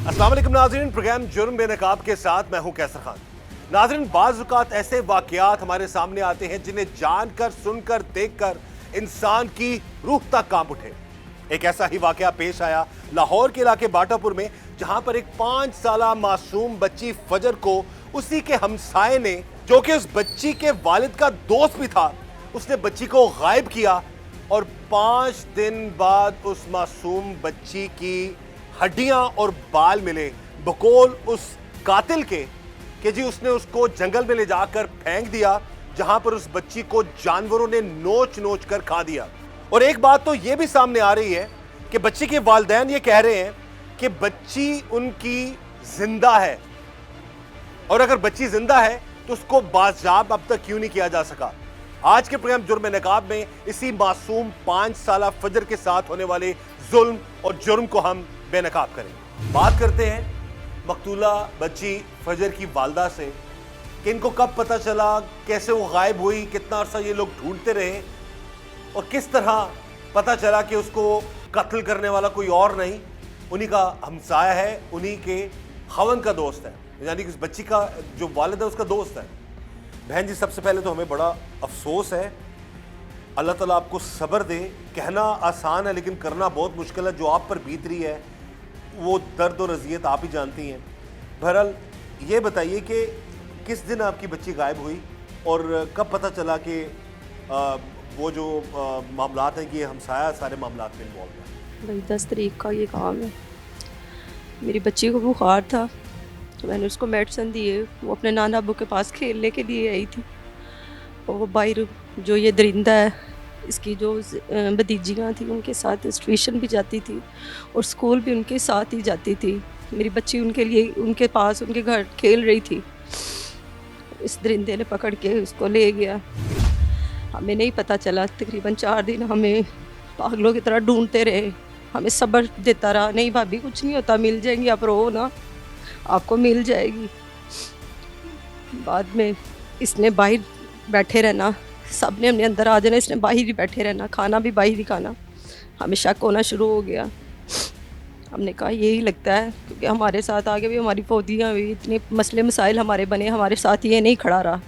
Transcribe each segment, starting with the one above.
अस्सलाम वालेकुम नाज़रीन, प्रोग्राम जुर्म बेनकाब के साथ मैं हूं कैसर खान। नाज़रीन, बाज़ औक़ात ऐसे वाक़यात हमारे सामने आते हैं जिन्हें जानकर, सुनकर, देखकर इंसान की रूह तक कांप उठे। एक ऐसा ही वाक़या पेश आया लाहौर के इलाके बाटापुर में, जहां पर एक 5 साला मासूम बच्ची फजर को उसी के हमसाये ने, जो कि उस बच्ची के वालिद का दोस्त भी था, उसने बच्ची को गायब किया और 5 दिन बाद उस मासूम बच्ची की हड्डियां और बाल मिले बकौल उस कातिल के कि जी उसने उसको जंगल में ले जाकर फेंक दिया, जहां पर उस बच्ची को जानवरों ने नोच नोच कर खा दिया। और एक बात तो यह भी सामने आ रही है कि बच्ची के वालिदैन ये कह रहे हैं कि बच्ची उनकी जिंदा है, और अगर बच्ची जिंदा है तो उसको बाज़ाब अब तक क्यों नहीं किया जा सका। आज के प्रोग्राम जुर्म नकाब में इसी मासूम 5 साला फजर के साथ होने वाले जुल्म और जुर्म को हम बेनकाब करेंगे। बात करते हैं मकतूला बच्ची फजर की वालदा से कि इनको कब पता चला, कैसे वो गायब हुई, कितना अरसा ये लोग ढूंढते रहे और किस तरह पता चला कि उसको कत्ल करने वाला कोई और नहीं, उन्हीं का हमसाया है, उन्हीं के खवन का दोस्त है, यानी कि उस बच्ची का जो वालिद है उसका दोस्त है। बहन जी, सबसे पहले तो हमें बड़ा अफसोस है, अल्लाह ताला आपको सब्र दे। कहना आसान है लेकिन करना बहुत मुश्किल है। जो आप पर बीत रही है वो दर्द और अजियत आप ही जानती हैं। बहरहाल ये बताइए कि किस दिन आपकी बच्ची गायब हुई और कब पता चला कि वो जो मामलात हैं कि हमसाया सारे मामलात में इन्वॉल्व है? भाई 10 तारीख का ये काम है। मेरी बच्ची को बुखार था तो मैंने उसको मेडिसिन दिए। वो अपने नाना अब्बू के पास खेलने के लिए आई थी और वो बाहर जो ये दरिंदा है, इसकी जो भतीजियाँ थी उनके साथ ट्यूशन भी जाती थी और स्कूल भी उनके साथ ही जाती थी। मेरी बच्ची उनके लिए उनके पास उनके घर खेल रही थी, इस दरिंदे ने पकड़ के उसको ले गया। हमें नहीं पता चला, तकरीबन 4 दिन हमें पागलों की तरह ढूंढते रहे, हमें सब्र देता रहा, नहीं भाभी कुछ नहीं होता, मिल जाएंगी, आप रो ना, आपको मिल जाएगी। बाद में इसने बाहर बैठे रहना, सब ने हमने अंदर आ जाना, इसने बाहर ही बैठे रहना, खाना भी बाहर ही खाना। हमें शक होना शुरू हो गया। हमने कहा यही लगता है, क्योंकि हमारे साथ आगे भी हमारी फौदियाँ हुई, इतने मसले मसाइल हमारे बने, हमारे साथ ये नहीं खड़ा रहा,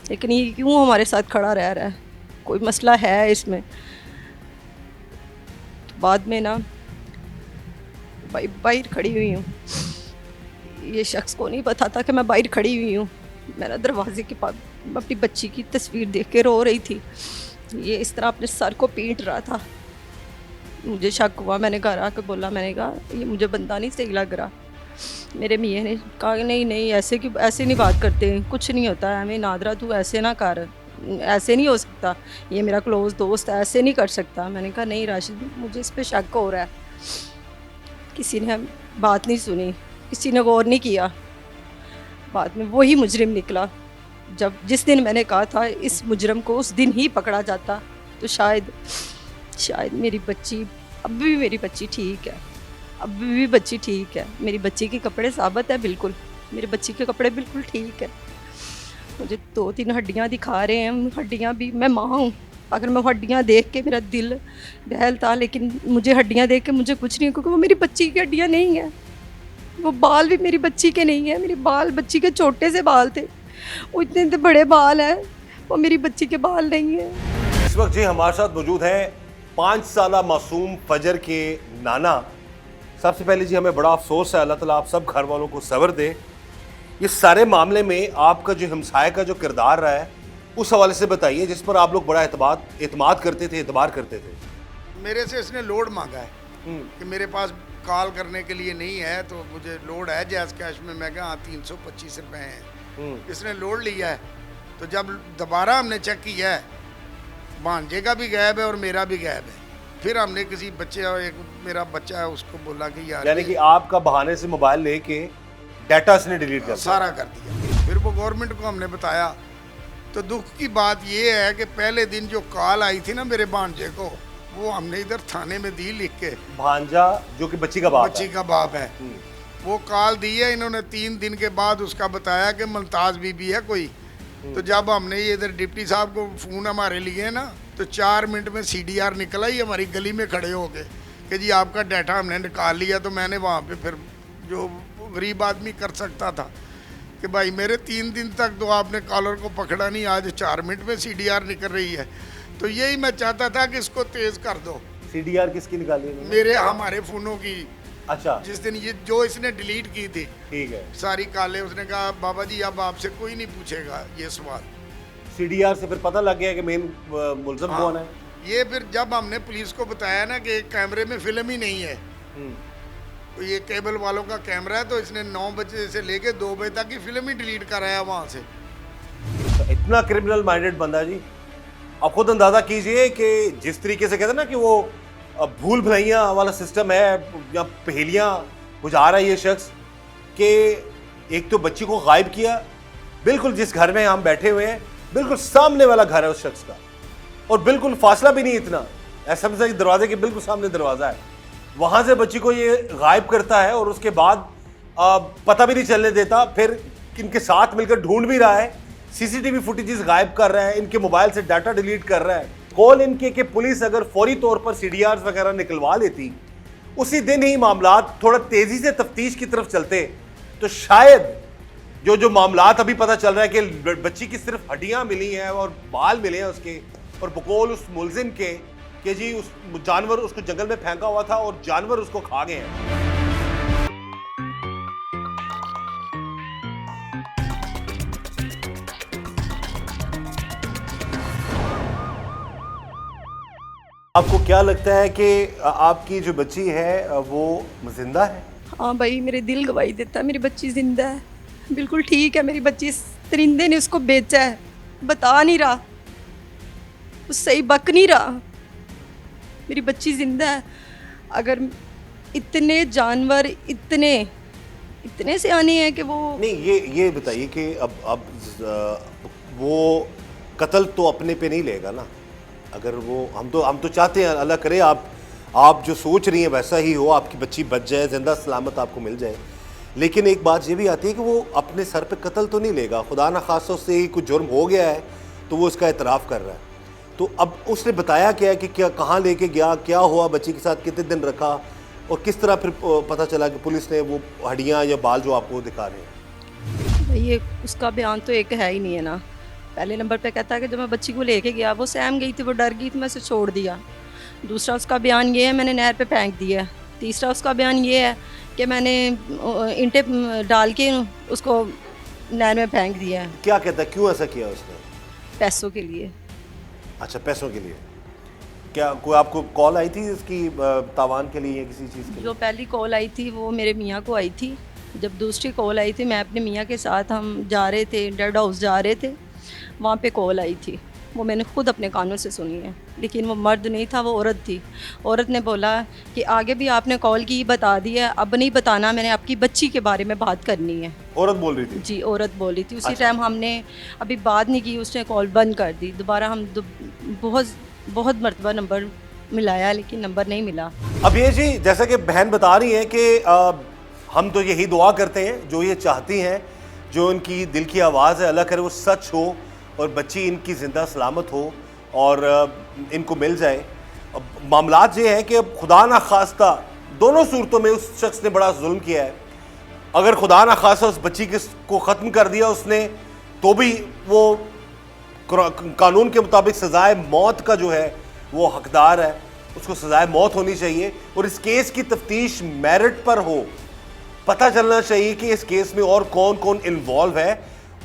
लेकिन ये क्यों हमारे साथ खड़ा रह रहा है, कोई मसला है इसमें। तो बाद में ना बाहर खड़ी हुई हूँ, ये शख्स को नहीं पता था कि मैं बाहर खड़ी हुई हूँ। मैंने दरवाजे के पास अपनी बच्ची की तस्वीर देख के रो रही थी, ये इस तरह अपने सर को पीट रहा था। मुझे शक हुआ, मैंने घर आकर बोला, मैंने कहा ये मुझे बंदा नहीं सही लग रहा। मेरे मियाँ ने कहा नहीं नहीं, ऐसे नहीं बात करते, कुछ नहीं होता है, हमें नादरा तू ऐसे ना कर, ऐसे नहीं हो सकता, ये मेरा क्लोज़ दोस्त है, ऐसे नहीं कर सकता। मैंने कहा नहीं राशिद, मुझे इस पर शक हो रहा है। किसी ने बात नहीं सुनी, किसी ने गौर नहीं किया। बाद में वही मुजरिम निकला। जिस दिन मैंने कहा था इस मुजरम को उस दिन ही पकड़ा जाता तो शायद मेरी बच्ची, अब भी मेरी बच्ची ठीक है, अब भी बच्ची ठीक है। मेरी बच्ची के कपड़े साबित है, बिल्कुल मेरी बच्ची के कपड़े बिल्कुल ठीक है। मुझे 2-3 हड्डियाँ दिखा रहे हैं, हड्डियाँ भी, मैं माँ हूँ, अगर मैं हड्डियाँ देख के मेरा दिल दहलता, लेकिन मुझे हड्डियाँ देख के मुझे कुछ नहीं, क्योंकि वो मेरी बच्ची की हड्डियाँ नहीं हैं। वो बाल भी मेरी बच्ची के नहीं है, मेरे बाल बच्ची के छोटे से बाल थे, वो इतने बड़े बाल हैं, वो मेरी बच्ची के बाल नहीं है। इस वक्त जी हमारे साथ मौजूद है 5 साला मासूम फजर के नाना। सबसे पहले जी हमें बड़ा अफसोस है, अल्लाह ताला आप सब घर वालों को सब्र दे। ये सारे मामले में आपका जो हमसाया का जो किरदार रहा है उस हवाले से बताइए, जिस पर आप लोग बड़ा एतमाद करते थे, एतबार करते थे। मेरे से इसने लोड मांगा है कि मेरे पास कॉल करने के लिए नहीं है, तो मुझे लोड है जैज कैश में। मैं कहा हाँ 325 रुपये हैं। इसने लोड लिया है, तो जब दोबारा हमने चेक किया है, भांजे का भी गायब है और मेरा भी गायब है। फिर हमने किसी बच्चे, और एक मेरा बच्चा है, उसको बोला कि यार, यानी कि आपका बहाने से मोबाइल लेके डाटा इसने डिलीट कर सारा कर दिया। फिर वो गवर्नमेंट को हमने बताया। तो दुख की बात ये है कि पहले दिन जो कॉल आई थी ना मेरे भांजे को, वो हमने इधर थाने में दी लिख के। भांजा जो कि बच्ची का बाप है। वो कॉल दी है इन्होंने 3 दिन के बाद, उसका बताया कि मुमताज़ बीबी है कोई, तो जब हमने ये इधर डिप्टी साहब को फ़ोन हमारे लिए ना, तो 4 मिनट में CDR निकला ही हमारी गली में खड़े हो गए कि जी आपका डाटा हमने निकाल लिया। तो मैंने वहाँ पे फिर जो गरीब आदमी कर सकता था कि भाई मेरे 3 दिन तक तो आपने कॉलर को पकड़ा नहीं, आज 4 मिनट में CDR निकल रही है। तो यही मैं चाहता था कि इसको तेज़ कर दो। CDR किसकी निकाली है? मेरे हमारे फ़ोनों की। अच्छा, जिस दिन ये जो इसने डिलीट की थी ठीक है। सारी कॉलें, उसने कहा बाबा जी अब आपसे कोई नहीं पूछेगा ये सवाल। CDR से फिर पता लग गया कि मेन मुलज़म कौन है? ये फिर जब हमने पुलिस को बताया ना कि कैमरे में फिल्म ही नहीं है, तो ये केबल वालों का कैमरा है, तो इसने 9 बजे से लेके 2 बजे तक की फिल्म ही डिलीट कराया वहाँ से। तो इतना क्रिमिनल माइंडेड बंदा जी, आप खुद अंदाज़ा कीजिए कि जिस तरीके से कहते हैं ना कि वो भूल भुलैया वाला सिस्टम है या पहेलियाँ बुझा रहा है ये शख्स, कि एक तो बच्ची को गायब किया, बिल्कुल जिस घर में हम बैठे हुए हैं बिल्कुल सामने वाला घर है उस शख्स का, और बिल्कुल फासला भी नहीं इतना, ऐसा दरवाजे के बिल्कुल सामने दरवाज़ा है, वहाँ से बच्ची को ये गायब करता है और उसके बाद पता भी नहीं चलने देता। फिर इनके साथ मिलकर ढूंढ भी रहा है, CCTV फुटेजेस गायब कर रहा है, इनके मोबाइल से डाटा डिलीट कर रहा है। कॉल इनके कि पुलिस अगर फौरी तौर पर CDRs वगैरह निकलवा लेती, उसी दिन ही मामला थोड़ा तेजी से तफ्तीश की तरफ चलते, तो शायद जो मामलात अभी पता चल रहा है कि बच्ची की सिर्फ हड्डियां मिली हैं और बाल मिले हैं उसके, और बकौल उस मुलजिम के कि जी उस जानवर उसको जंगल में फेंका हुआ था और जानवर उसको खा गए हैं। आपको क्या लगता है कि आपकी जो बच्ची है वो जिंदा है? हाँ भाई, मेरे दिल गवाही देता है मेरी बच्ची जिंदा है, बिल्कुल ठीक है। मेरी बच्ची इस परिंदे ने उसको बेचा है, बता नहीं रहा, वो सही बक नहीं रहा। मेरी बच्ची जिंदा है। अगर इतने जानवर इतने से आने हैं कि वो नहीं, ये बताइए कि अब वो कत्ल तो अपने पे नहीं लेगा ना? अगर वो हम तो चाहते हैं अल्लाह करे आप जो सोच रही हैं वैसा ही हो, आपकी बच्ची बच जाए, जिंदा सलामत आपको मिल जाए, लेकिन एक बात ये भी आती है कि वो अपने सर पे कत्ल तो नहीं लेगा। खुदा ना खासा उससे ही कुछ जुर्म हो गया है तो वो इसका एतराफ़ कर रहा है। तो अब उसने बताया क्या है कि क्या कहाँ लेके गया, क्या हुआ बच्ची के साथ, कितने दिन रखा, और किस तरह फिर पता चला कि पुलिस ने वो हड्डियाँ या बाल जो आपको दिखा रहे हैं? ये उसका बयान तो एक है ही नहीं है ना। पहले नंबर पे कहता है कि जब मैं बच्ची को लेके गया वो सहम गई थी, वो डर गई थी, मैं उसे छोड़ दिया। दूसरा उसका बयान ये है मैंने नहर पे फेंक दिया। तीसरा उसका बयान ये है कि मैंने ईंटें डाल के उसको नहर में फेंक दिया है। क्या कहता है, क्यों ऐसा किया उसने? पैसों के लिए। अच्छा, पैसों के लिए। क्या कोई आपको कॉल आई थी इसकी तावान के लिए या किसी चीज़ के लिए? जो पहली कॉल आई थी वो मेरे मियाँ को आई थी। जब दूसरी कॉल आई थी, मैं अपने मियाँ के साथ हम जा रहे थे, डेड हाउस जा रहे थे, वहाँ पे कॉल आई थी। वो मैंने खुद अपने कानों से सुनी है, लेकिन वो मर्द नहीं था, वो औरत थी। औरत ने बोला कि आगे भी आपने कॉल की, बता दिया, अब नहीं बताना, मैंने आपकी बच्ची के बारे में बात करनी है। औरत बोल रही थी? जी, औरत बोल रही थी। उसी अच्छा। टाइम हमने अभी बात नहीं की, उसने कॉल बंद कर दी। दोबारा हम बहुत मरतबा नंबर मिलाया, लेकिन नंबर नहीं मिला। अब ये जी जैसा कि बहन बता रही हैं कि हम तो यही दुआ करते हैं, जो ये चाहती हैं, जो इनकी दिल की आवाज़ है, अल्लाह करे वो सच हो और बच्ची इनकी ज़िंदा सलामत हो और इनको मिल जाए। अब मामलात ये हैं कि अब खुदा ना खास्ता दोनों सूरतों में उस शख्स ने बड़ा जुल्म किया है। अगर खुदा ना खास्ता उस बच्ची को ख़त्म कर दिया उसने, तो भी वो कानून के मुताबिक सज़ाए मौत का जो है वो हकदार है, उसको सज़ाए मौत होनी चाहिए। और इस केस की तफ्तीश मेरिट पर हो, पता चलना चाहिए कि इस केस में और कौन कौन इन्वॉल्व है,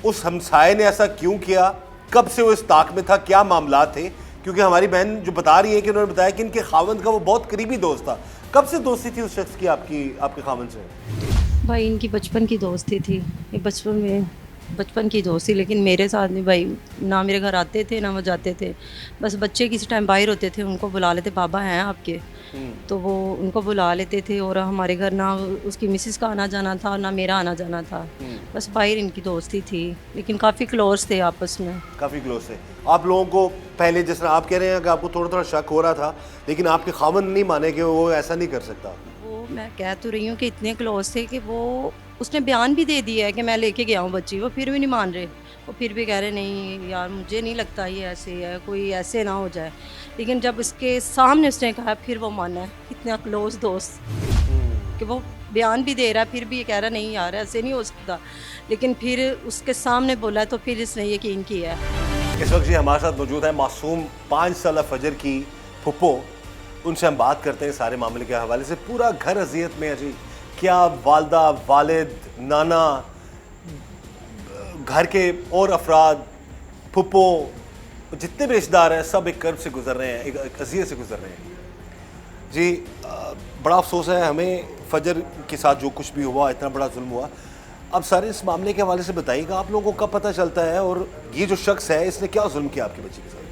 उस हमसाये ने ऐसा क्यों किया, कब से वो इस ताक में था, क्या मामला थे। क्योंकि हमारी बहन जो बता रही है कि उन्होंने बताया कि इनके खावंद का वो बहुत करीबी दोस्त था। कब से दोस्ती थी उस शख्स की आपके खावंद से? भाई इनकी बचपन की दोस्ती थी, ये बचपन की दोस्ती। लेकिन मेरे साथ में भाई ना मेरे घर आते थे ना वो जाते थे। बस बच्चे किसी टाइम बाहर होते थे, उनको बुला लेते, बाबा हैं आपके, तो वो उनको बुला लेते थे। और हमारे घर ना उसकी मिसेस का आना जाना था ना मेरा आना जाना था। बस बाहर इनकी दोस्ती थी, लेकिन काफ़ी क्लोज थे आपस में। काफ़ी क्लोज थे आप लोगों को। पहले जिस तरह आप कह रहे हैं कि आपको थोड़ा थोड़ा शक हो रहा था, लेकिन आपके खावंद नहीं माने कि वो ऐसा नहीं कर सकता। वो मैं कह तो रही हूँ कि इतने क्लोज थे कि वो उसने बयान भी दे दिया है कि मैं लेके गया हूँ बच्ची, वो फिर भी नहीं मान रहे। वो फिर भी कह रहे नहीं यार मुझे नहीं लगता ये ऐसे है, कोई ऐसे ना हो जाए। लेकिन जब उसके सामने उसने कहा फिर वो माना है, इतना क्लोज दोस्त कि वो बयान भी दे रहा है फिर भी ये कह रहा नहीं यार ऐसे नहीं हो सकता। लेकिन फिर उसके सामने बोला तो फिर इसने यकीन किया है। इस वक्त जी हमारे साथ मौजूद है मासूम 5 साल फजर की फुप्पो। उनसे हम बात करते हैं सारे मामले के हवाले से। पूरा घर अजियत में है जी। क्या वालदा, वालिद, नाना, घर के और अफराद, फुप्पो, जितने भी रिश्तेदार हैं सब एक कर्ब से गुजर रहे हैं, एक अजियत से गुजर रहे हैं जी। बड़ा अफसोस है हमें, फजर के साथ जो कुछ भी हुआ, इतना बड़ा जुल्म हुआ। अब सारे इस मामले के हवाले से बताइएगा, आप लोगों को कब पता चलता है और ये जो शख्स है इसने क्या जुल्म किया आपकी बच्ची के साथ?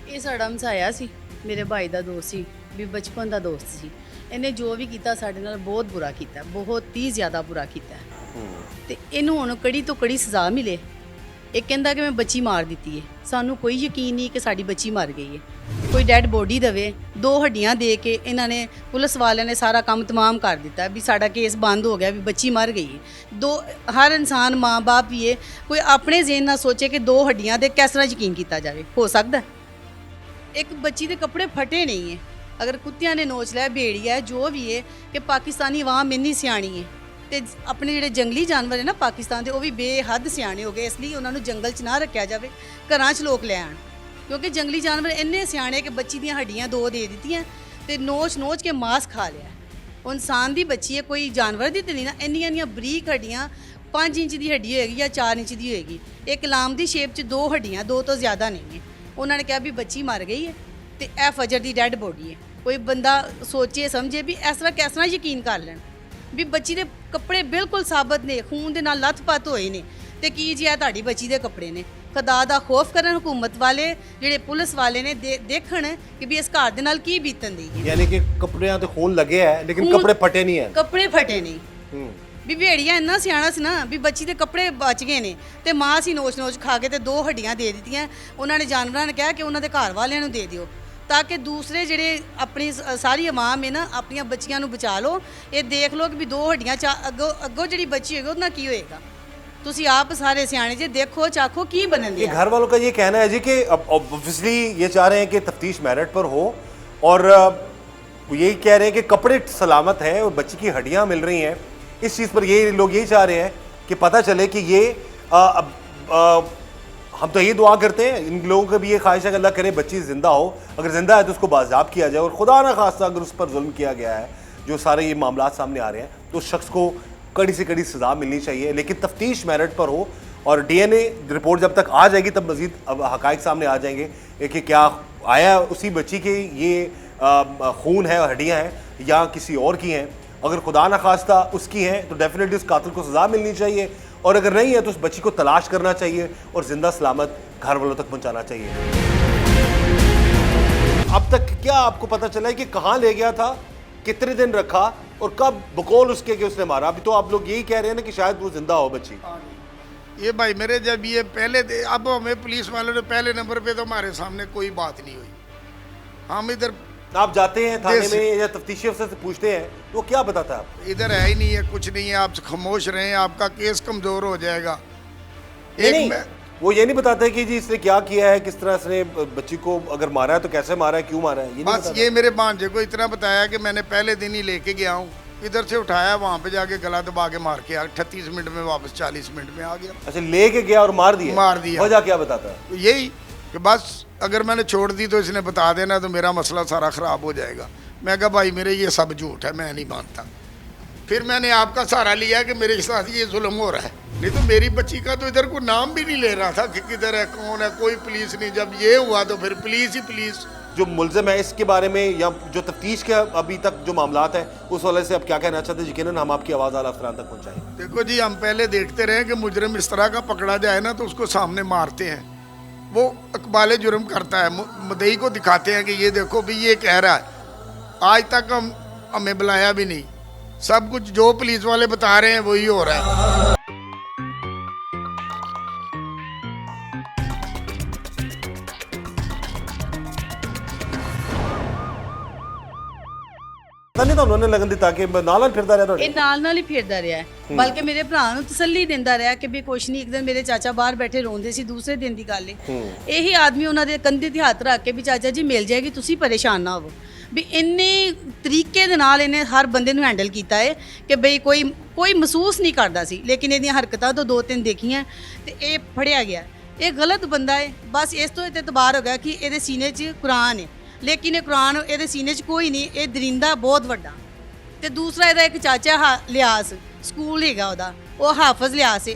ਇਹ ਸਾਡਾ ਹਮਸਾਇਆ ਸੀ, ਮੇਰੇ ਭਾਈ ਦਾ ਦੋਸਤ ਸੀ, ਵੀ ਬਚਪਨ ਦਾ ਦੋਸਤ ਸੀ। ਇਹਨੇ ਜੋ ਵੀ ਕੀਤਾ ਸਾਡੇ ਨਾਲ ਬਹੁਤ ਬੁਰਾ ਕੀਤਾ, ਬਹੁਤ ਹੀ ਜ਼ਿਆਦਾ ਬੁਰਾ ਕੀਤਾ ਤੇ ਇਹਨੂੰ ਹੁਣ ਕੜੀ ਤੋਂ ਕੜੀ ਸਜ਼ਾ ਮਿਲੇ। ਇਹ ਕਹਿੰਦਾ ਕਿ ਮੈਂ ਬੱਚੀ ਮਾਰ ਦਿੱਤੀ ਹੈ। ਸਾਨੂੰ ਕੋਈ ਯਕੀਨ ਨਹੀਂ ਕਿ ਸਾਡੀ ਬੱਚੀ ਮਰ ਗਈ ਹੈ। ਕੋਈ ਡੈਡ ਬੋਡੀ ਦੇਵੇ, 2 ਹੱਡੀਆਂ ਦੇ ਕੇ ਇਹਨਾਂ ਨੇ, ਪੁਲਿਸ ਵਾਲਿਆਂ ਨੇ ਸਾਰਾ ਕੰਮ ਤਮਾਮ ਕਰ ਦਿੱਤਾ ਵੀ ਸਾਡਾ ਕੇਸ ਬੰਦ ਹੋ ਗਿਆ, ਵੀ ਬੱਚੀ ਮਰ ਗਈ ਹੈ। ਹਰ ਇਨਸਾਨ ਮਾਂ-ਬਾਪ ਵੀ ਹੈ, ਕੋਈ ਆਪਣੇ ਜ਼ਿਹਨ ਨਾਲ ਸੋਚੇ ਕਿ 2 ਹੱਡੀਆਂ ਦੇ ਕਿਸ ਤਰ੍ਹਾਂ ਯਕੀਨ ਕੀਤਾ ਜਾਵੇ, ਹੋ ਸਕਦਾ? ਇੱਕ ਬੱਚੀ ਦੇ ਕੱਪੜੇ ਫਟੇ ਨਹੀਂ ਹੈ, ਅਗਰ ਕੁੱਤਿਆਂ ਨੇ ਨੋਚ ਲਿਆ, ਭੇੜੀਆ ਹੈ, ਜੋ ਵੀ ਹੈ, ਕਿ ਪਾਕਿਸਤਾਨੀ ਆਵਾਮ ਇੰਨੀ ਸਿਆਣੀ ਹੈ ਤੇ ਆਪਣੇ ਜਿਹੜੇ ਜੰਗਲੀ ਜਾਨਵਰ ਹੈ ਨਾ ਪਾਕਿਸਤਾਨ ਦੇ, ਉਹ ਵੀ ਬੇਹੱਦ ਸਿਆਣੇ ਹੋ ਗਏ। ਇਸ ਲਈ ਉਹਨਾਂ ਨੂੰ ਜੰਗਲ 'ਚ ਨਾ ਰੱਖਿਆ ਜਾਵੇ, ਘਰਾਂ 'ਚ ਲੋਕ ਲੈ ਆਣ, ਕਿਉਂਕਿ ਜੰਗਲੀ ਜਾਨਵਰ ਇੰਨੇ ਸਿਆਣੇ ਕਿ ਬੱਚੀ ਦੀਆਂ ਹੱਡੀਆਂ 2 ਦੇ ਦਿੱਤੀਆਂ ਤੇ ਨੋਚ ਕੇ ਮਾਸ ਖਾ ਲਿਆ। ਉਹ ਇਨਸਾਨ ਦੀ ਬੱਚੀ ਹੈ, ਕੋਈ ਜਾਨਵਰ ਦੀ ਤੇ ਨਹੀਂ ਨਾ। ਇੰਨੀਆਂ ਬਰੀਕ ਹੱਡੀਆਂ, 5 ਇੰਚ ਦੀ ਹੱਡੀ ਹੋਏਗੀ ਜਾਂ 4 ਇੰਚ ਦੀ ਹੋਏਗੀ। ਇੱਕ ਲਾਮ ਦੀ ਸ਼ੇਪ 'ਚ 2 ਹੱਡੀਆਂ, 2 ਤੋਂ ਜ਼ਿਆਦਾ ਨਹੀਂ ਹੈ। ਉਹਨਾਂ ਨੇ ਕਿਹਾ ਵੀ ਬੱਚੀ ਮਰ ਗਈ ਹੈ ਤੇ ਇਹ ਫਜਰ ਦੀ ਡੈੱਡ ਬੋਡੀ ਹੈ। ਕੋਈ ਬੰਦਾ ਸੋਚੇ ਸਮਝੇ ਵੀ ਇਸ ਤਰ੍ਹਾਂ ਯਕੀਨ ਕਰ ਲੈਣ ਵੀ ਬੱਚੀ ਦੇ ਕੱਪੜੇ ਬਿਲਕੁਲ ਸਾਬਤ ਨੇ, ਖੂਨ ਦੇ ਨਾਲ ਲੱਥ-ਪੱਥ ਹੋਏ ਨੇ ਤੇ ਕੀ ਜੀ ਇਹ ਤੁਹਾਡੀ ਬੱਚੀ ਦੇ ਕੱਪੜੇ ਨੇ। ਖੁਦਾ ਦਾ ਖੌਫ ਕਰਨ ਹੁਕੂਮਤ ਵਾਲੇ, ਜਿਹੜੇ ਪੁਲਿਸ ਵਾਲੇ ਨੇ, ਦੇਖਣ ਕਿ ਵੀ ਇਸ ਘਰ ਦੇ ਨਾਲ ਕੀ ਬੀਤਣ ਦੀ ਹੈ। यानी कि कपड़ियां तो खून लगे हैं लेकिन कपड़े फटे नहीं हैं। ਕੱਪੜੇ ਫਟੇ ਨਹੀਂ। ਵੀ ਭੇੜੀਆ ਇੰਨਾ ਸਿਆਣਾ ਸੀ ਨਾ ਵੀ ਬੱਚੀ ਦੇ ਕੱਪੜੇ ਬਚ ਗਏ ਨੇ ਤੇ ਮਾਂ ਸੀ ਨੋਚ ਖਾ ਕੇ ਤੇ 2 ਹੱਡੀਆਂ ਦੇ ਦਿੱਤੀਆਂ। ਉਹਨਾਂ ਨੇ ਜਾਨਵਰਾਂ ਨੇ ਕਿਹਾ ਕਿ ਉਹਨਾਂ ਦੇ ਘਰ ਵਾਲਿਆਂ ਨੂੰ ਦੇ ਦਿਓ ਤਾਂ ਕਿ ਦੂਸਰੇ ਜਿਹੜੇ ਆਪਣੀ ਸਾਰੀ ਆਵਾਮ ਹੈ ਨਾ, ਆਪਣੀਆਂ ਬੱਚੀਆਂ ਨੂੰ ਬਚਾ ਲਓ। ਇਹ ਦੇਖ ਲਓ ਕਿ ਵੀ 2 ਹੱਡੀਆਂ ਅੱਗੋਂ ਜਿਹੜੀ ਬੱਚੀ ਹੋਏਗੀ ਉਹਦਾ ਕੀ ਹੋਏਗਾ। ਤੁਸੀਂ ਆਪ ਸਾਰੇ ਸਿਆਣੇ ਜੇ, ਦੇਖੋ ਚਾਖੋ ਕੀ ਬਣਨ ये दिया। घर वालों का ये कहना है जी कि ऑब्वियसली ये चाह रहे हैं कि तफ्तीश मेरिट पर हो और वो यही कह रहे हैं कि कपड़े सलामत हैं और बच्ची की हड्डियां मिल रही हैं। इस चीज़ पर ये लोग यही चाह रहे हैं कि पता चले कि ये हम तो यही दुआ करते हैं, इन लोगों की भी ये ख्वाहिश है कि अल्लाह करे बच्ची ज़िंदा हो। अगर ज़िंदा है तो उसको बाज़ाब किया जाए और खुदा ना खास्ता अगर उस पर जुल्म किया गया है, जो सारे ये मामला सामने आ रहे हैं, तो उस शख्स को कड़ी से कड़ी सज़ा मिलनी चाहिए। लेकिन तफ्तीश मेरिट पर हो और DNA रिपोर्ट जब तक आ जाएगी तब मज़ीद हक़ाइक़ सामने आ जाएंगे कि क्या आया उसी बच्ची के ये खून है और हड्डियाँ हैं या किसी और की हैं। अगर खुदा न खास्ता उसकी हैं तो डेफिनेटली उस कातिल को सज़ा मिलनी चाहिए और अगर नहीं है तो उस बच्ची को तलाश करना चाहिए और ज़िंदा सलामत घर वालों तक पहुँचाना चाहिए। अब तक क्या आपको पता चला है कि कहाँ ले गया था, कितने दिन रखा और कब बकौल उसके कि उसने मारा? अभी तो आप लोग यही कह रहे हैं ना कि शायद वो जिंदा हो बच्ची। ये भाई मेरे जब ये पहले अब हमें पुलिस वालों ने पहले नंबर पे तो हमारे सामने कोई बात नहीं हुई। हम इधर आप जाते हैं थाने में या तफ्तीशी अफसर से पूछते हैं तो क्या बताता है आप? इधर है ही नहीं है, कुछ नहीं है, आप खामोश रहें, आपका केस कमज़ोर हो जाएगा। नहीं, वो ये नहीं बताते कि जी इसने क्या किया है, किस तरह इसने बच्ची को अगर मारा है तो कैसे मारा है, क्यों मारा है, ये नहीं बस बताता। ये मेरे भांजे को इतना बताया कि मैंने पहले दिन ही लेके गया हूँ, इधर से उठाया, वहाँ पे जाके गला दबा के मार के आ, 38 मिनट में वापस 40 मिनट में आ गया। अच्छा, लेके गया और मार दिया? वजह क्या बताता है? तो यही कि बस अगर मैंने छोड़ दी तो इसने बता देना तो मेरा मसला सारा ख़राब हो जाएगा। मैं कहा भाई मेरे ये सब झूठ है, मैं नहीं मानता। फिर मैंने आपका सहारा लिया कि मेरे साथ ये जुल्म हो रहा है, नहीं तो मेरी बच्ची का तो इधर कोई नाम भी नहीं ले रहा था कि किधर है, कौन है, कोई पुलिस नहीं। जब ये हुआ तो फिर पुलिस ही पुलिस। जो मुलजिम है इसके बारे में या जो तफ्तीश के अभी तक जो मामलात हैं उस वाले से आप क्या कहना चाहते हैं? यकीनन हम आपकी आवाज़ आला अफसरान तक पहुँचाएं। देखो जी, हम पहले देखते रहे कि मुजरिम इस तरह का पकड़ा जाए ना तो उसको सामने मारते हैं, वो इकबाल जुर्म करता है, मुद्दई को दिखाते हैं कि ये देखो भी ये कह रहा है। आज तक हमें बुलाया भी नहीं, सब कुछ जो पुलिस वाले बता रहे हैं वही हो रहा है। ਤਾਂ ਨਹੀਂ ਤੁਹਾਨੂੰ ਉਹਨੇ ਲੱਗਣ ਦਿੱਤਾ ਕਿ ਨਾਲ ਨਾਲ ਫਿਰਦਾ ਰਿਹਾ ਤੁਹਾਡੇ ਇਹ ਨਾਲ ਹੀ ਫਿਰਦਾ ਰਿਹਾ ਹੈ। ਬਲਕਿ ਮੇਰੇ ਭਰਾ ਨੂੰ ਤਸੱਲੀ ਦਿੰਦਾ ਰਿਹਾ ਕਿ ਵੀ ਕੁਛ ਨਹੀਂ। ਇੱਕ ਦਿਨ ਮੇਰੇ ਚਾਚਾ ਬਾਹਰ ਬੈਠੇ ਰੋਂਦੇ ਸੀ, ਦੂਸਰੇ ਦਿਨ ਦੀ ਗੱਲ ਹੈ ਇਹੀ ਆਦਮੀ ਉਹਨਾਂ ਦੇ ਕੰਧੇ ਤੇ ਹੱਥ ਰੱਖ ਕੇ ਵੀ ਚਾਚਾ ਜੀ ਮਿਲ ਜਾਏਗੀ, ਤੁਸੀਂ ਪਰੇਸ਼ਾਨ ਨਾ ਹੋਵੋ। ਵੀ ਇੰਨੇ ਤਰੀਕੇ ਦੇ ਨਾਲ ਇਹਨੇ ਹਰ ਬੰਦੇ ਨੂੰ ਹੈਂਡਲ ਕੀਤਾ ਹੈ ਕਿ ਬਈ ਕੋਈ ਮਹਿਸੂਸ ਨਹੀਂ ਕਰਦਾ ਸੀ। ਲੇਕਿਨ ਇਹਦੀਆਂ ਹਰਕਤਾਂ ਤੋਂ 2-3 ਦੇਖੀਆਂ ਤੇ ਇਹ ਫੜਿਆ ਗਿਆ। ਇਹ ਗਲਤ ਬੰਦਾ ਹੈ। ਬਸ ਇਸ ਤੋਂ ਇਤਬਾਰ ਹੋ ਗਿਆ ਕਿ ਇਹਦੇ ਸੀਨੇ 'ਚ ਕੁਰਾਨ ਹੈ, ਲੇਕਿਨ ਇਹ ਕੁਰਾਨ ਇਹਦੇ ਸੀਨੇ 'ਚ ਕੋਈ ਨਹੀਂ। ਇਹ ਦਰਿੰਦਾ ਬਹੁਤ ਵੱਡਾ। ਤੇ ਦੂਸਰਾ ਇਹਦਾ ਇੱਕ ਚਾਚਾ ਲਿਆਸ, ਸਕੂਲ ਹੈਗਾ ਉਹਦਾ, ਉਹ ਹਾਫਜ਼ ਲਿਆਸ ਹੈ।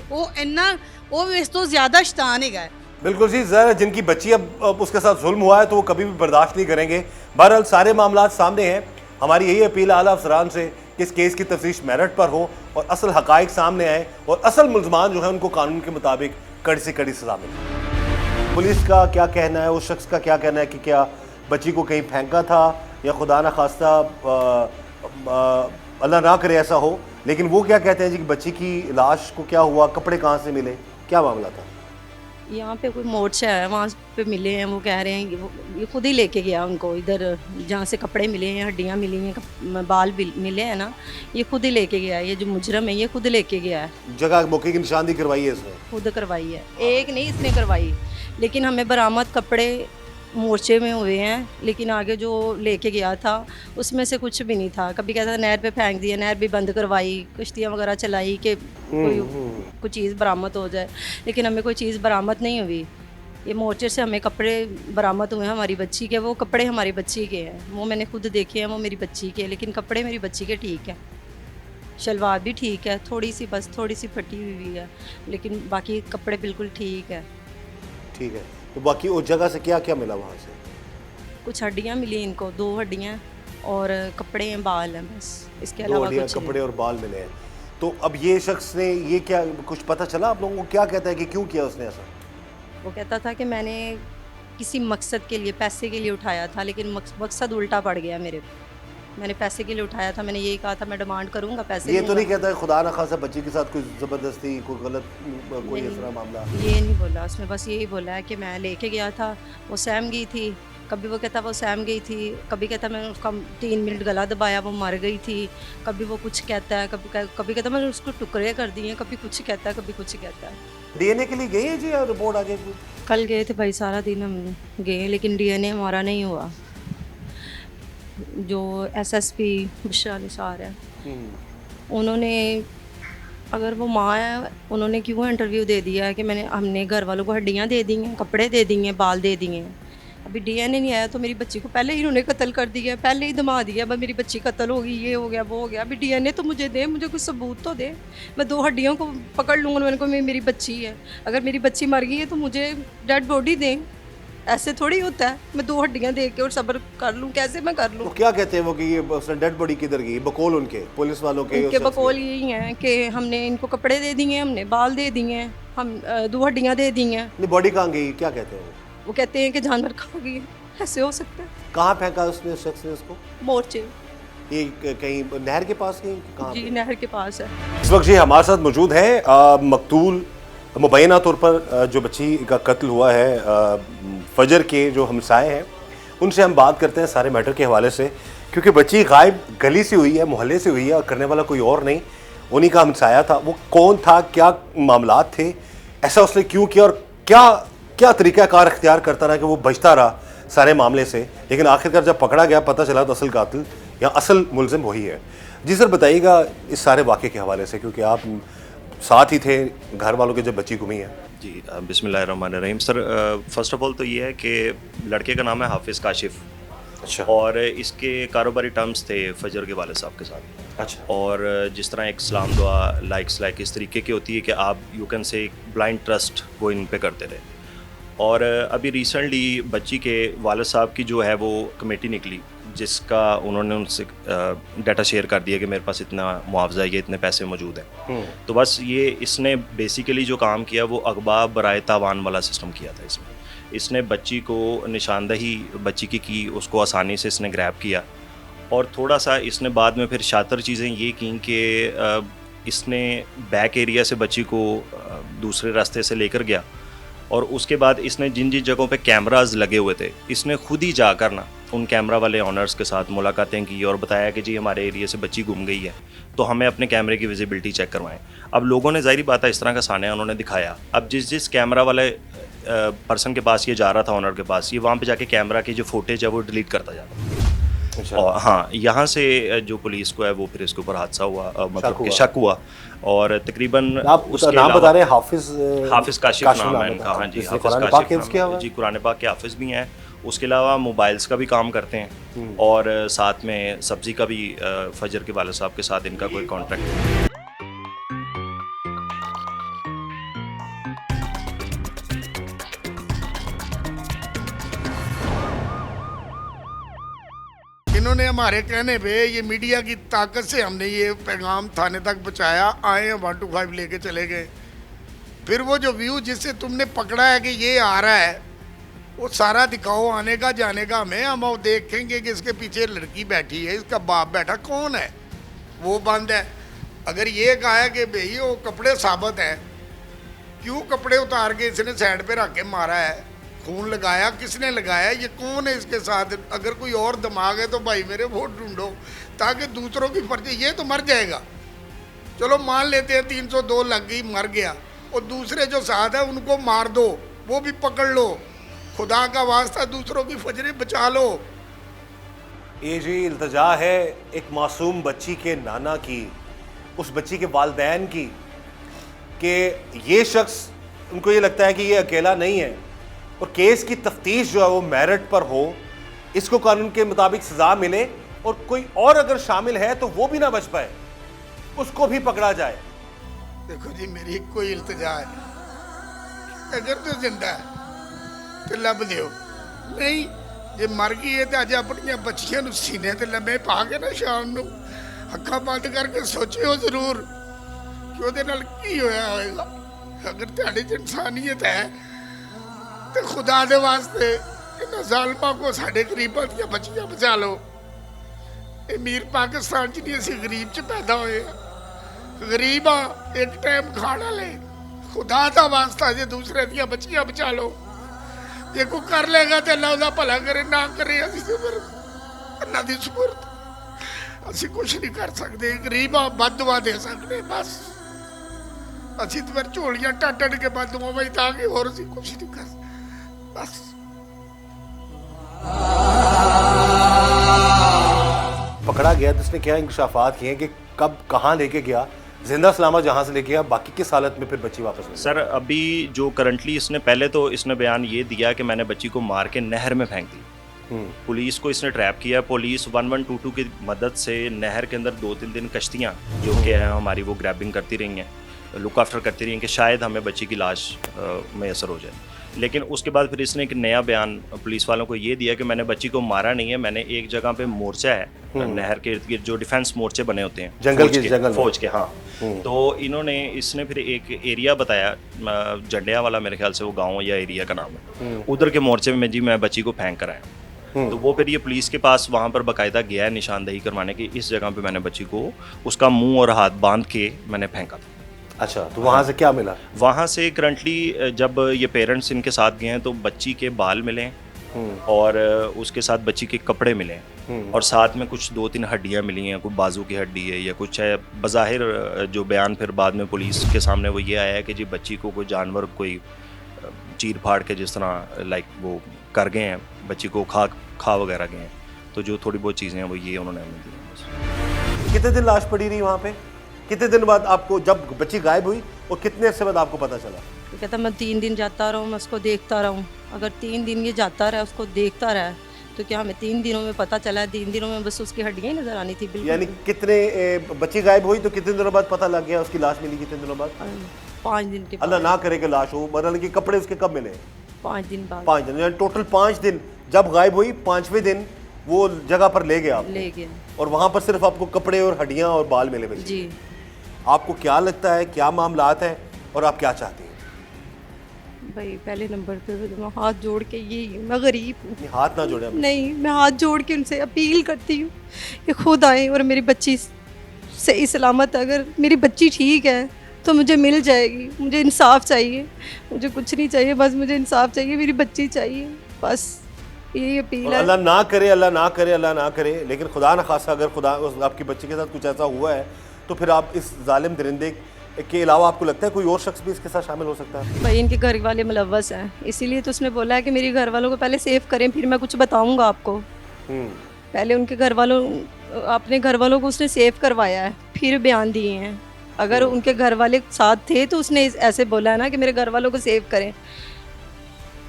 ਉਹ ਇਸ ਤੋਂ ਜ਼ਿਆਦਾ शैतान ਹੈਗਾ। बिल्कुल जी, ज़रा जिनकी बच्ची अब उसके साथ जुल्म हुआ है तो वो कभी भी बर्दाश्त नहीं करेंगे। बहरहाल सारे मामला सामने हैं। हमारी यही अपील आला अफसरान से कि इस केस की तफ्तीश मेरिट पर हो और असल हकाइक सामने आए और असल मुलजमान जो है उनको कानून के मुताबिक कड़ी से कड़ी सजा मिले। पुलिस का क्या कहना है, उस शख्स का क्या कहना है कि क्या बच्ची को कहीं फेंका था या खुदा न खास्ता अल्लाह ना करे ऐसा हो, लेकिन वो क्या कहते हैं जी कि बच्ची की लाश को क्या हुआ, कपड़े कहाँ से मिले, क्या मामला था? यहाँ पे कोई मोर्चा है, वहाँ पे मिले हैं। वो कह रहे हैं कि ये खुद ही लेके गया उनको इधर, जहाँ से कपड़े मिले हैं, हड्डियाँ मिली हैं, बाल मिले हैं ना, ये खुद ही लेके गया है। ये जो मुजरम है ये खुद लेके गया है। जगह मौके की निशानदी करवाई है इसने? खुद करवाई है, एक नहीं इसने करवाई। लेकिन हमें बरामद कपड़े मोर्चे में हुए हैं, लेकिन आगे जो लेके गया था उसमें से कुछ भी नहीं था। कभी कहता था नहर पे फेंक दिया, नहर भी बंद करवाई, कश्तियाँ वगैरह चलाई कि कोई चीज़ बरामद हो जाए, लेकिन हमें कोई चीज़ बरामद नहीं हुई। ये मोर्चे से हमें कपड़े बरामद हुए हैं हमारी बच्ची के। वो कपड़े हमारी बच्ची के हैं, वो मैंने खुद देखे हैं, वो मेरी बच्ची के, लेकिन कपड़े मेरी बच्ची के ठीक हैं। शलवार भी ठीक है, थोड़ी सी फटी हुई है, लेकिन बाकी कपड़े बिल्कुल ठीक है। ठीक है, तो बाकी उस जगह से क्या क्या मिला वहाँ से? कुछ हड्डियाँ मिली इनको, 2 हड्डियाँ और कपड़े हैं, बाल हैं, बस इसके 2 अलावा हड्डियाँ, कुछ कपड़े और बाल मिले हैं। तो अब ये शख्स ने ये क्या कुछ पता चला आप लोगों को, क्या कहता है कि क्यों किया उसने ऐसा? वो कहता था कि मैंने किसी मकसद के लिए, पैसे के लिए उठाया था, लेकिन मकसद उल्टा पड़ गया मेरे। मैंने पैसे के लिए उठाया था, मैंने यही कहा था मैं डिमांड करूंगा पैसे। ये तो नहीं कहता है खुदा ना खासा बच्ची के साथ कोई ज़बरदस्ती, कोई गलत, कोई इस तरह मामला? ये नहीं बोला उसने, बस यही बोला है कि मैं लेके गया था, वो सहम गई थी। कभी वो कहता वो सहम गई थी, कभी कहता मैंने उसका 3 मिनट गला दबाया, वो मर गई थी। कभी वो कुछ कहता है, कभी कहता मैंने उसको टुकड़े कर दिए, कभी कुछ कहता है, कभी कुछ कहता है। डीएनए के लिए गए हैं जी, रिपोर्ट आ गई? कल गए थे भाई, सारा दिन हम गए, लेकिन डीएनए हमारा नहीं हुआ। जो एसएसपी बुशरा निसार है, उन्होंने, अगर वो माँ है, उन्होंने क्यों इंटरव्यू दे दिया है कि हमने घर वालों को हड्डियाँ दे दी हैं, कपड़े दे दिए हैं, बाल दे दिए हैं। अभी डीएनए नहीं आया तो मेरी बच्ची को पहले ही इन्होंने कत्ल कर दिया, पहले ही दमा दिया, भाई मेरी बच्ची कत्ल होगी, ये हो गया, वो हो गया। अभी डीएनए तो मुझे दे, मुझे कुछ सबूत तो दे। मैं 2 हड्डियों को पकड़ लूँगा, मैंने को मेरी बच्ची है। अगर मेरी बच्ची मर गई है तो मुझे डेड बॉडी दें। ऐसे थोड़ी होता है मैं 2 हड्डियाँ देख के और सब्र कर लूँ, कैसे मैं कर लूँ? तो क्या कहते हैं वो कि ये डेड बॉडी किधर गई? बकौल उनके पुलिस वालों के? उनके बकौल यही हैं कि हमने इनको कपड़े दे दिए हैं, हमने बाल दे दिए हैं, हम 2 हड्डियाँ दे दी हैं। नहीं, बॉडी कहाँ गई, क्या कहते हैं वो कहते हैं कि जानवर खा गई। ऐसे हो सकता है? कहाँ फेंका उसने, शख्स ने उसको? मोर्चे, ये कहीं नहर के पास कहीं, कहाँ जी पे? नहर के पास है। इस वक्त ये हमारे साथ मौजूद है मकतूल, मुबैना तौर पर जो बच्ची का कत्ल हुआ है, फजर के जो हमसाए हैं उनसे हम बात करते हैं सारे मैटर के हवाले से, क्योंकि बच्ची गायब गली से हुई है, मोहल्ले से हुई है, और करने वाला कोई और नहीं, उन्हीं का हमसाया था। वो कौन था, क्या मामलात थे, ऐसा उसने क्यों किया, और क्या क्या तरीक़ाकार इख्तियार करता रहा कि वो बचता रहा सारे मामले से, लेकिन आखिरकार जब पकड़ा गया पता चला तो असल कातिल या असल मुलजिम वही है। जी सर, बताइएगा इस सारे वाक़े के हवाले से, क्योंकि आप साथ ही थे घर वालों के जब बच्ची गुमी है। जी बिस्मिल्लाहिर्रहमानिर्रहीम। सर, फ़र्स्ट ऑफ ऑल तो ये है कि लड़के का नाम है हाफिज़ काशिफ। अच्छा। और इसके कारोबारी टर्म्स थे फजर के वाले साहब के साथ। अच्छा। और जिस तरह एक सलाम दुआ लाइक इस तरीके की होती है कि आप you can say blind trust वो इन पे करते रहे। और अभी रिसेंटली बच्ची के वालिद साहब की जो है वो कमेटी निकली, जिसका उन्होंने उनसे डाटा शेयर कर दिया कि मेरे पास इतना मुआवजा है, ये इतने पैसे मौजूद हैं। तो बस ये इसने बेसिकली जो काम किया वो अगवा बराए तावान वाला सिस्टम किया था। इसने बच्ची को निशानदही बच्ची की उसको आसानी से इसने ग्रैब किया, और थोड़ा सा इसने बाद में फिर शातिर चीज़ें ये की कि इसने बैक एरिया से बच्ची को दूसरे रास्ते से लेकर गया, और उसके बाद इसने जिन जिन जगहों पे कैमरास लगे हुए थे इसने खुद ही जाकर ना उन कैमरा वाले ऑनर्स के साथ मुलाकातें की और बताया कि जी हमारे एरिया से बच्ची गुम गई है, तो हमें अपने कैमरे की विजिबिलिटी चेक करवाएं। अब लोगों ने ज़ाहिर बात है इस तरह का सान्या उन्होंने दिखाया। अब जिस कैमरा वाले पर्सन के पास ये जा रहा था, ऑनर के पास, ये वहाँ पे जाके कैमरा की जो फुटेज है वो डिलीट करता जाता। अच्छा। और हाँ, यहाँ से जो पुलिस को है वो फिर इसके ऊपर हादसा हुआ, मतलब कि शक हुआ। और तकरीबन आप उसका नाम बता रहे हैं? हाफिज़ काशिफ नाम है इनका। हाँ जी, हाफिज़ काशिफ नाम है जी, कुरान पाक के हाफिज़ भी हैं। उसके अलावा मोबाइल्स का भी काम करते हैं और साथ में सब्ज़ी का भी, फजर के वाले साहब के साथ इनका कोई कॉन्ट्रैक्ट है। इन्होंने हमारे कहने पे, ये मीडिया की ताकत से हमने ये पैगाम थाने तक पहुंचाया, आए हैं 125 लेके चले गए। फिर वो जो व्यू जिससे तुमने पकड़ा है कि ये आ रहा है, वो सारा दिखाओ आने का जाने का हमें। हम वो देखेंगे कि इसके पीछे लड़की बैठी है, इसका बाप बैठा, कौन है, वो बंद है। अगर ये कहा है कि भाई वो कपड़े साबित हैं, क्यों कपड़े उतार के इसने साइड पे रख के मारा है? खून लगाया, किसने लगाया, ये कौन है इसके साथ? अगर कोई और दिमाग है तो भाई मेरे वोट ढूंढो, ताकि दूसरों की फर्जी, ये तो मर जाएगा, चलो मान लेते हैं 302 लग गई, मर गया, और दूसरे जो साथ है उनको मार दो, वो भी पकड़ लो, खुदा का वास्ता दूसरों की फजरें बचा लो। ये जी इल्तजा है एक मासूम बच्ची के नाना की, उस बच्ची के वालिदैन की, कि ये शख्स, उनको ये लगता है कि ये अकेला नहीं है और केस की तफ्तीश जो है वो मेरिट पर हो, इसको कानून के मुताबिक सज़ा मिले, और कोई और अगर शामिल है तो वो भी ना बच पाए, उसको भी पकड़ा जाए। देखो जी, मेरी कोई इल्तजा है, अगर तो जिंदा है तो लब दो, नहीं जे मर गई है तो अज अपन बच्चियों सीने ते लम्बे पा के ना शाम को अखा बंद करके सोचो जरूर कि ਉਹਦੇ ਨਾਲ ਕੀ ਹੋਇਆ ਹੋਏਗਾ। अगर ਤੁਹਾਡੀ 'ਚ इंसानियत है तो खुदा दे वास्ते इन्हां ज़ालिमां को साडे गरीबां ਦੀਆਂ बच्चियां बचा लो। अमीर पाकिस्तान 'ਚ नहीं, असीं गरीब 'ਚ पैदा होए, गरीब हाँ, एक टाइम खाना ले, खुदा का वास्ता जे दूसरे ਦੀਆਂ बच्चियां बचा लो। जे कोई कर लेगा तो अल्लाह उसदा भला करे, ना करे असीं तो फिर अल्लाह दी सुपुर्द, असीं कुछ नहीं कर सकते। गरीब हाँ, बददुआ दे सकते बस, असीं तो फिर झोलियां टट के बददुआ वही ताकि होर असीं कुछ नहीं कर बस। पकड़ा गया तो उसने क्या इंकशाफात किए कि कब कहाँ लेके गया, जिंदा सलामत जहाँ से लेके गया, बाकी किस हालत में फिर बच्ची वापस मिली? सर अभी जो करंटली इसने, पहले तो इसने बयान ये दिया कि मैंने बच्ची को मार के नहर में फेंक दी। पुलिस को इसने ट्रैप किया। पुलिस 1122 की मदद से नहर के अंदर 2-3 दिन कश्तियाँ जो कि हैं हमारी, वो ग्रैबिंग करती रही हैं, लुक आफ्टर करती रही हैं कि शायद हमें बच्ची की लाश मैसर हो जाए। लेकिन उसके बाद फिर इसने एक नया बयान पुलिस वालों को ये दिया कि मैंने बच्ची को मारा नहीं है, मैंने एक जगह पे मोर्चा है नहर के इर्द गिर्द, जो डिफेंस मोर्चे बने होते हैं जंगल फौज के, हाँ, तो इसने फिर एक एरिया बताया, जंडिया वाला मेरे ख्याल से वो गाँव या एरिया का नाम है, उधर के मोर्चे में जी मैं बच्ची को फेंक कर आया। तो वो फिर ये पुलिस के पास वहाँ पर बाकायदा गया है निशानदेही करवाने की, इस जगह पे मैंने बच्ची को उसका मुंह और हाथ बांध के मैंने फेंका था। अच्छा, तो वहाँ से क्या मिला? वहाँ से करंटली जब ये पेरेंट्स इनके साथ गए हैं तो बच्ची के बाल मिले और उसके साथ बच्ची के कपड़े मिले और साथ में कुछ 2-3 हड्डियाँ मिली हैं, कोई बाजू की हड्डी है या कुछ है। बज़ाहिर जो बयान फिर बाद में पुलिस के सामने वो ये आया है कि जी बच्ची को कोई जानवर कोई चीर फाड़ के जिस तरह लाइक वो कर गए हैं, बच्ची को खा वगैरह गए हैं, तो जो थोड़ी बहुत चीज़ें हैं वो ये उन्होंने हमें दी हैं। कितने दिन लाश पड़ी रही वहाँ पे? कितने दिन बाद आपको, जब बच्ची गायब हुई और कितने अर्से बाद आपको पता चला? तो कहता मैं 3 दिन जाता रहूँ, मैं उसको देखता रहूँ। अगर 3 दिन ये जाता रहा, उसको देखता रहा, तो क्या हमें 3 दिनों में पता चला? 3 दिनों में बस उसकी हड्डियाँ ही नजर आनी थी बिल्कुल। यानी कितने बच्ची गायब हुई तो कितने दिनों बाद पता लग गया, उसकी लाश मिली कितने दिनों बाद? 5 दिन के अल्लाह ना करे कि लाश हो, मतलब कि कपड़े उसके कब मिले? 5 दिन बाद। 5 दिन, यानी टोटल 5 दिन। जब गायब हुई 5वें दिन वो जगह पर ले गया आपको? ले गया। और वहाँ पर सिर्फ आपको कपड़े और हड्डियाँ और बाल मिले बच्ची? जी। आपको क्या लगता है, क्या मामलात हैं और आप क्या चाहती हैं? भाई पहले नंबर पे मैं हाथ जोड़ के, ये मैं गरीब हूँ, हाथ ना जोड़े नहीं, मैं हाथ जोड़ के उनसे अपील करती हूँ कि खुद आए और मेरी बच्ची सही सलामत, अगर मेरी बच्ची ठीक है तो मुझे मिल जाएगी। मुझे इंसाफ चाहिए, मुझे कुछ नहीं चाहिए, बस मुझे इंसाफ चाहिए, मेरी बच्ची चाहिए बस। यही अपील और है। अल्लाह ना करे, अल्लाह ना करे, अल्लाह ना करे, लेकिन खुदा न खासा अगर खुदा आपकी बच्ची के साथ कुछ ऐसा हुआ है तो फिर आप इस जालिम दरिंदे के अलावा आपको लगता है कोई और शख्स भी इसके साथ शामिल हो सकता है? भाई इनके घर वाले मुलव्वस हैं, इसीलिए तो उसने बोला है कि मेरे घर वालों को पहले सेव करें, फिर मैं कुछ बताऊंगा आपको। पहले उनके घर वालों, अपने घर वालों को उसने सेव करवाया है, फिर बयान दिए हैं। अगर उनके घर वाले साथ थे तो उसने ऐसे बोला है ना कि मेरे घर वालों को सेव करें,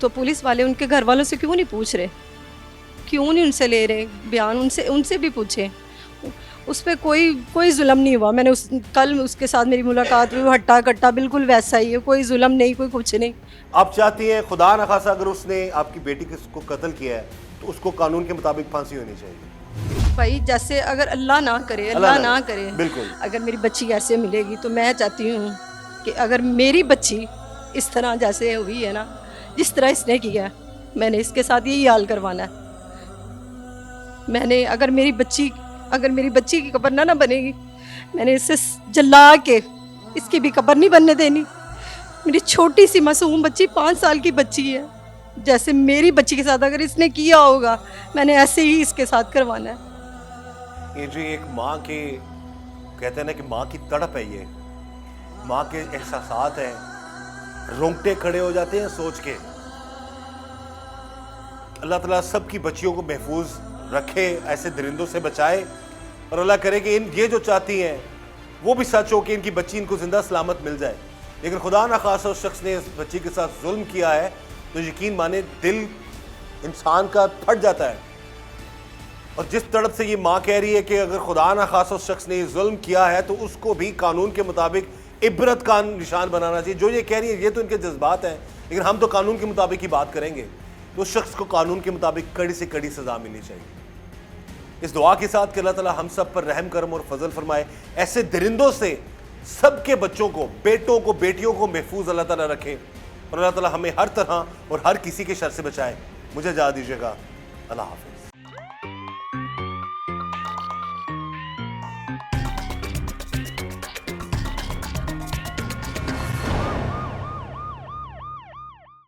तो पुलिस वाले उनके घर वालों से क्यों नहीं पूछ रहे, क्यों नहीं उनसे ले रहे बयान? उनसे भी पूछे। उस पर कोई जुल्म नहीं हुआ। मैंने कल उसके साथ मेरी मुलाकात हुई, हट्टा कट्टा बिल्कुल वैसा ही है, कोई जुल्म नहीं, कोई कुछ नहीं। आप चाहती हैं खुदा न खासा अगर उसने आपकी बेटी को कत्ल किया है तो उसको कानून के मुताबिक फांसी होनी चाहिए? भाई जैसे अगर अल्लाह ना करे, अल्लाह ना करे, बिल्कुल, अगर मेरी बच्ची ऐसे मिलेगी तो मैं चाहती हूँ कि अगर मेरी बच्ची इस तरह जैसे हुई है ना, जिस तरह इसने किया, मैंने इसके साथ यही हाल करवाना है। मैंने अगर मेरी बच्ची की कब्र ना बनेगी, मैंने इससे जला के इसकी भी कब्र नहीं बनने देनी। मेरी छोटी सी मासूम बच्ची 5 साल की बच्ची है, जैसे मेरी बच्ची के साथ अगर इसने किया होगा, मैंने ऐसे ही इसके साथ करवाना है। ये जो एक माँ के कहते हैं ना कि माँ की तड़प है, ये माँ के एहसासात हैं, रोंगटे खड़े हो जाते हैं सोच के। अल्लाह ताला सबकी बच्चियों को महफूज रखे, ऐसे दरिंदों से बचाए, और अल्लाह करे कि ये जो चाहती हैं वो भी सच हो कि इनकी बच्ची इनको जिंदा सलामत मिल जाए। लेकिन खुदा ना खासा उस शख्स ने इस बच्ची के साथ जुल्म किया है तो यकीन माने दिल इंसान का फट जाता है। और जिस तड़प से ये माँ कह रही है कि अगर खुदा ना खासा उस शख्स ने ये जुल्म किया है तो उसको भी कानून के मुताबिक इबरत का निशान बनाना चाहिए। जो ये कह रही है ये तो इनके जज्बात हैं, लेकिन हम तो कानून के मुताबिक ही बात करेंगे। तो उस शख्स को कानून के मुताबिक कड़ी से कड़ी सजा मिलनी चाहिए। इस दुआ के साथ कि अल्लाह ताला हम सब पर रहम करम और फजल फरमाए, ऐसे दरिंदों से सबके बच्चों को, बेटों को, बेटियों को महफूज अल्लाह ताला रखे, और अल्लाह ताला हमें हर तरह और हर किसी के शर से बचाए। मुझे इजाज़त दीजिएगा। अल्लाह हाफ़िज़।